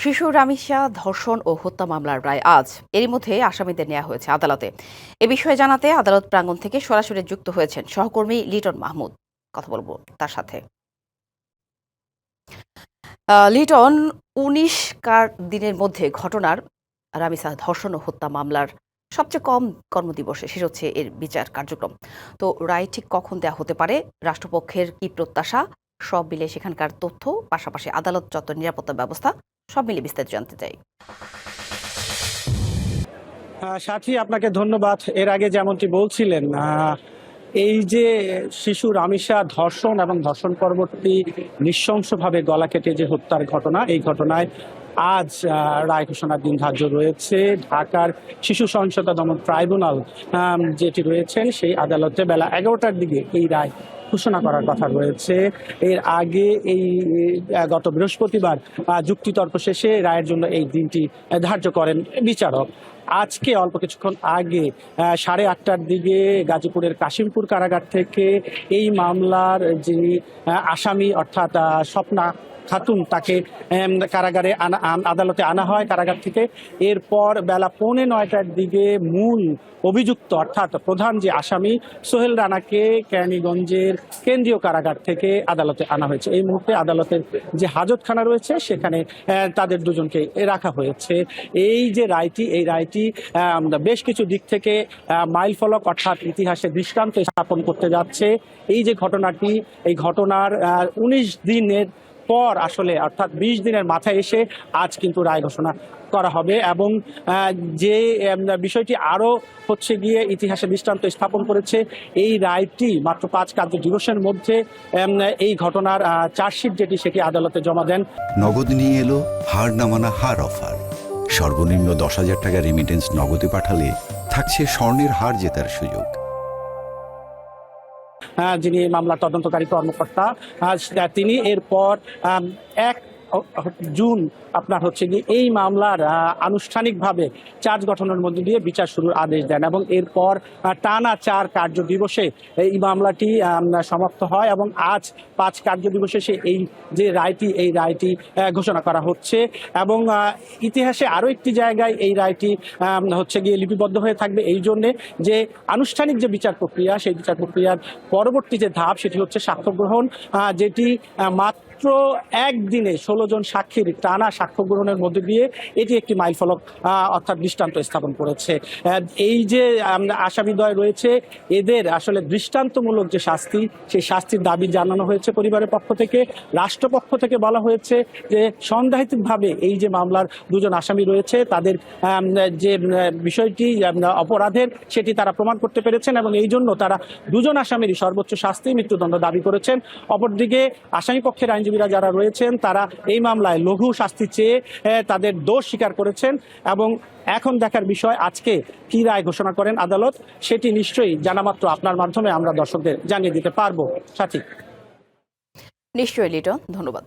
শিশু রামিসা ধর্ষণ ও হত্যা মামলার রায় আজ। এরই মধ্যে আসামিদের নেওয়া হয়েছে আদালতে। এ বিষয়ে জানাতে আদালত প্রাঙ্গণ থেকে সরাসরি যুক্ত হয়েছেন সহকর্মী লিটন মাহমুদ। কথা বলবো তার সাথে। লিটন, ১৯ দিনের মধ্যে ঘটনার রামিসা ধর্ষণ ও হত্যা মামলার সবচেয়ে কম কর্মদিবসে শেষ হচ্ছে এর বিচার কার্যক্রম। তো রায় ঠিক কখন দেওয়া হতে পারে, রাষ্ট্রপক্ষের কি প্রত্যাশা, সব মিলে সেখানকার তথ্য, পাশাপাশি আদালত চত্বর নিরাপত্তা ব্যবস্থা, সব মিলে বিস্তারিত জানতে চাই। সাথী, আপনাকে ধন্যবাদ। এর আগে যেমনটি বলছিলেন, এই যে শিশু রামিসা ধর্ষণ এবং ধর্ষণ পরবর্তী নৃশংসভাবে গলা কেটে যে হত্যার ঘটনা, এই ঘটনায় আজ রায় ঘোষণার দিন ধার্য রয়েছে। ঢাকার শিশু সহিংসতা দমন ট্রাইব্যুনাল যেটি রয়েছেন, সেই আদালতে বেলা 11টার দিকে এই রায় ঘোষণা করার কথা রয়েছে। এর আগে এই গত বৃহস্পতিবার যুক্তিতর্ক শেষে রায়ের জন্য এই দিনটি ধার্য করেন বিচারক। আজকে অল্প কিছুক্ষণ আগে 8:30টার দিকে গাজীপুরের কাশিমপুর কারাগার থেকে এই মামলার যিনি আসামি অর্থাৎ স্বপ্না খাতুন, তাকে কারাগারে আদালতে আনা হয় কারাগার থেকে। এরপর বেলা 8:45টার দিকে মূল অভিযুক্ত অর্থাৎ প্রধান যে আসামি সোহেল রানাকে কেরানীগঞ্জের কেন্দ্রীয় কারাগার থেকে আদালতে আনা হয়েছে। এই মুহূর্তে আদালতের যে হাজতখানা রয়েছে সেখানে তাদের দুজনকে রাখা হয়েছে। এই যে রায়টি, এই রায়টি বেশ কিছু দিক থেকে মাইলফলক অর্থাৎ ইতিহাসে দৃষ্টান্ত স্থাপন করতে যাচ্ছে। এই যে ঘটনাটি, এই ঘটনার 19 দিনের পর আসলে অর্থাৎ 20 দিনের মাথায় এসে আজ কিন্তু রায় ঘোষণা করা হবে। এবং যে বিষয়টি আরো হচ্ছে গিয়ে ইতিহাসে দৃষ্টান্ত স্থাপন করেছে, এই রায়টি মাত্র 5 কার্য দিবসের মধ্যে এই ঘটনার চার্জশিট যেটি সেটি আদালতে জমা দেন। নগদ নিয়ে এলো হার না মানা হার অফার। সর্বনিম্ন 10,000 টাকা রেমিটেন্স নগদে পাঠালে থাকছে স্বর্ণের হার জেতার সুযোগ। যিনি মামলার তদন্তকারী কর্মকর্তা, তিনি এরপর 1 জুন আপনার হচ্ছে গিয়ে এই মামলার আনুষ্ঠানিকভাবে চার্জ গঠনের মধ্যে দিয়ে বিচার শুরুর আদেশ দেন এবং এরপর টানা 4 কার্য দিবসে এই মামলাটি সমাপ্ত হয় এবং আজ 5 কার্য দিবসে এই যে রায়টি, এই রায়টি ঘোষণা করা হচ্ছে। এবং ইতিহাসে আরো একটি জায়গায় এই রায়টি হচ্ছে গিয়ে লিপিবদ্ধ হয়ে থাকবে এই জন্যে যে আনুষ্ঠানিক যে বিচার প্রক্রিয়া, সেই বিচার প্রক্রিয়ার পরবর্তী যে ধাপ সেটি হচ্ছে সাক্ষ্য গ্রহণ, যেটি মাত্র একদিনে 16 জন সাক্ষীর টানা সাক্ষ্য গ্রহণের মধ্যে দিয়ে এটি একটি মাইলফলক অর্থাৎ দৃষ্টান্ত স্থাপন করেছে। এই যে আসামিদ্বয় রয়েছে, এদের আসলে দৃষ্টান্তমূলক যে শাস্তি, সেই শাস্তির দাবি জানানো হয়েছে পরিবারের পক্ষ থেকে। রাষ্ট্রপক্ষ থেকে বলা হয়েছে যে সন্দেহাতীতভাবে এই যে মামলার 2 জন আসামি রয়েছে, তাদের যে বিষয়টি অপরাধের সেটি তারা প্রমাণ করতে পেরেছেন এবং এই জন্য তারা 2 জন আসামিরই সর্বোচ্চ শাস্তি মৃত্যুদণ্ড দাবি করেছেন। অপরদিকে আসামি পক্ষের আইনজীবীরা যারা রয়েছেন, তারা এই মামলায় লঘু শাস্তি চেয়ে তাদের দোষ স্বীকার করেছেন। এবং এখন দেখার বিষয় আজকে কি রায় ঘোষণা করেন আদালত, সেটি নিশ্চয়ই জানামাত্র আপনার মাধ্যমে আমরা দর্শকদের জানিয়ে দিতে পারবো। সাথী, নিশ্চয়ই লিটন, ধন্যবাদ।